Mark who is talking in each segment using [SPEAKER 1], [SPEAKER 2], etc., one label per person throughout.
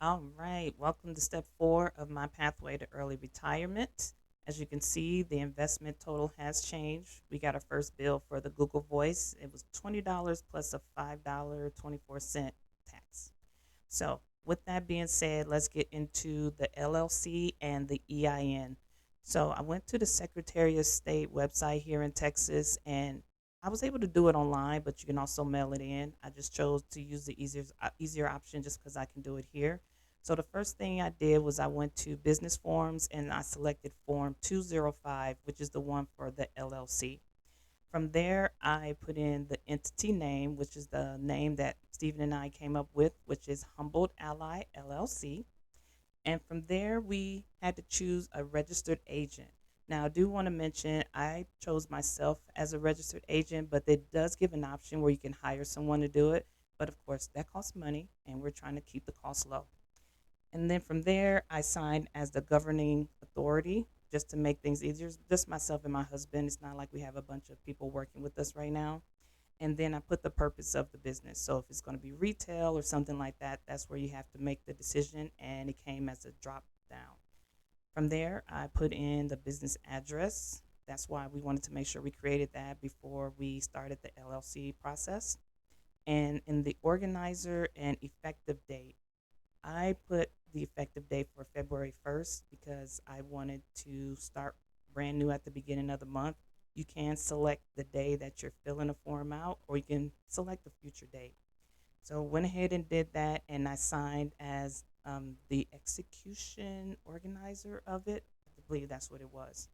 [SPEAKER 1] All right, welcome to step 4 of my pathway to early retirement. As you can see, the investment total has changed. We got our first bill for the Google Voice. It was $20 plus a $5.24 tax. So, with that being said, let's get into the LLC and the EIN. So, I went to the Secretary of State website here in Texas and I was able to do it online, but you can also mail it in. I just chose to use the easier option just because I can do it here. So, the first thing I did was I went to business forms and I selected form 205, which is the one for the LLC. From there, I put in the entity name, which is the name that Stephen and I came up with, which is Humboldt Ally LLC. And from there, we had to choose a registered agent. Now, I do want to mention I chose myself as a registered agent, but it does give an option where you can hire someone to do it. But of course, that costs money, and we're trying to keep the cost low. And then from there, I signed as the governing authority just to make things easier. Just myself and my husband. It's not like we have a bunch of people working with us right now. And then I put the purpose of the business. So if it's going to be retail or something like that, that's where you have to make the decision. And it came as a drop down. From there, I put in the business address. That's why we wanted to make sure we created that before we started the LLC process. And in the organizer and effective date, I put the effective date for February 1st because I wanted to start brand new at the beginning of the month. You can select the day that you're filling a form out, or you can select a future date. So went ahead and did that, and I signed as the execution organizer of it. I believe that's what it was.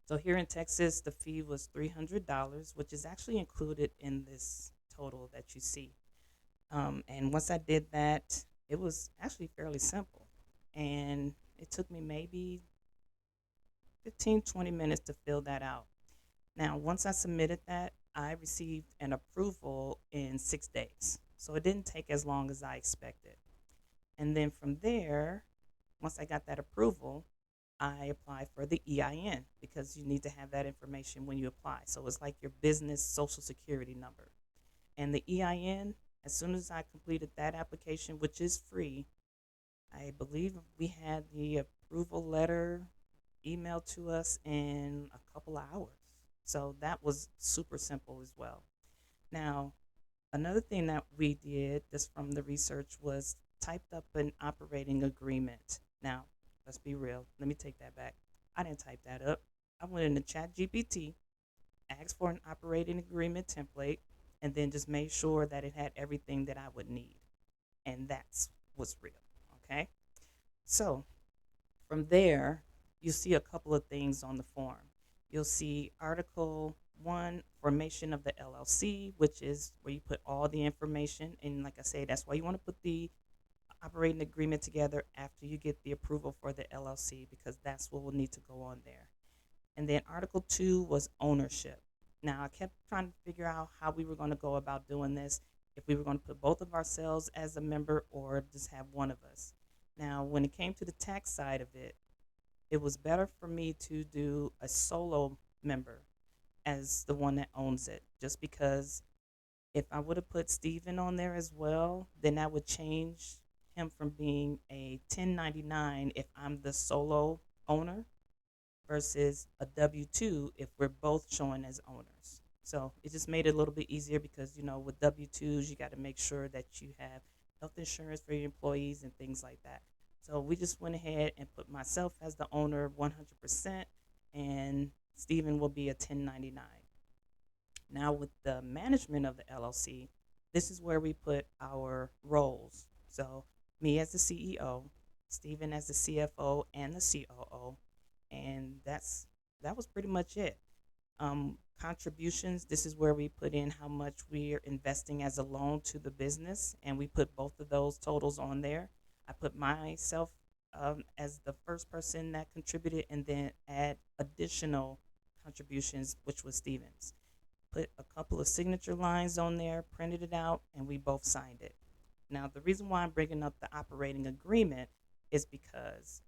[SPEAKER 1] So here in Texas, the fee was $300, which is actually included in this total that you see. And once I did that, it was actually fairly simple. And it took me maybe 15, 20 minutes to fill that out. Now, once I submitted that, I received an approval in 6 days. So it didn't take as long as I expected. And then from there, once I got that approval, I applied for the EIN because you need to have that information when you apply. So it's like your business social security number. And the EIN, as soon as I completed that application, which is free, I believe we had the approval letter emailed to us in a couple of hours. So that was super simple as well. Now, another thing that we did just from the research was typed up an operating agreement. Now, let's be real. Let me take that back. I didn't type that up. I went into Chat GPT, asked for an operating agreement template, and then just made sure that it had everything that I would need. And that's what's real. Okay. So from there, you see a couple of things on the form. You'll see Article 1, Formation of the LLC, which is where you put all the information. And like I say, that's why you want to put the operating agreement together after you get the approval for the LLC, because that's what will need to go on there. And then Article 2 was ownership. Now, I kept trying to figure out how we were going to go about doing this, if we were going to put both of ourselves as a member or just have one of us. Now, when it came to the tax side of it, it was better for me to do a solo member as the one that owns it, just because if I would have put Steven on there as well, then that would change him from being a 1099 if I'm the solo owner versus a W 2 if we're both showing as owners. So it just made it a little bit easier because, with W 2s, you got to make sure that you have health insurance for your employees and things like that. So we just went ahead and put myself as the owner 100%, and Stephen will be a 1099. Now, with the management of the LLC, this is where we put our roles. So, me as the CEO, Stephen as the CFO and the COO, and that was pretty much it. Contributions. This is where we put in how much we're investing as a loan to the business, and we put both of those totals on there. I put myself as the first person that contributed, and then add additional contributions, which was Stevens. Put a couple of signature lines on there, printed it out, and we both signed it. Now, the reason why I'm bringing up the operating agreement is because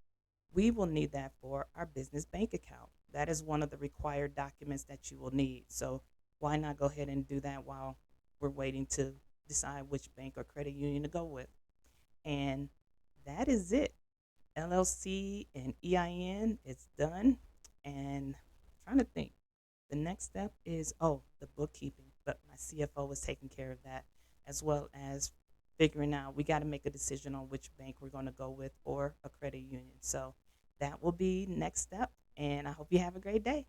[SPEAKER 1] we will need that for our business bank account. That is one of the required documents that you will need. So why not go ahead and do that while we're waiting to decide which bank or credit union to go with? And that is it. LLC and EIN, it's done. And I'm trying to think. The next step is, oh, the bookkeeping, but my CFO was taking care of that, as well as figuring out we got to make a decision on which bank we're going to go with or a credit union. So that will be next step. And I hope you have a great day.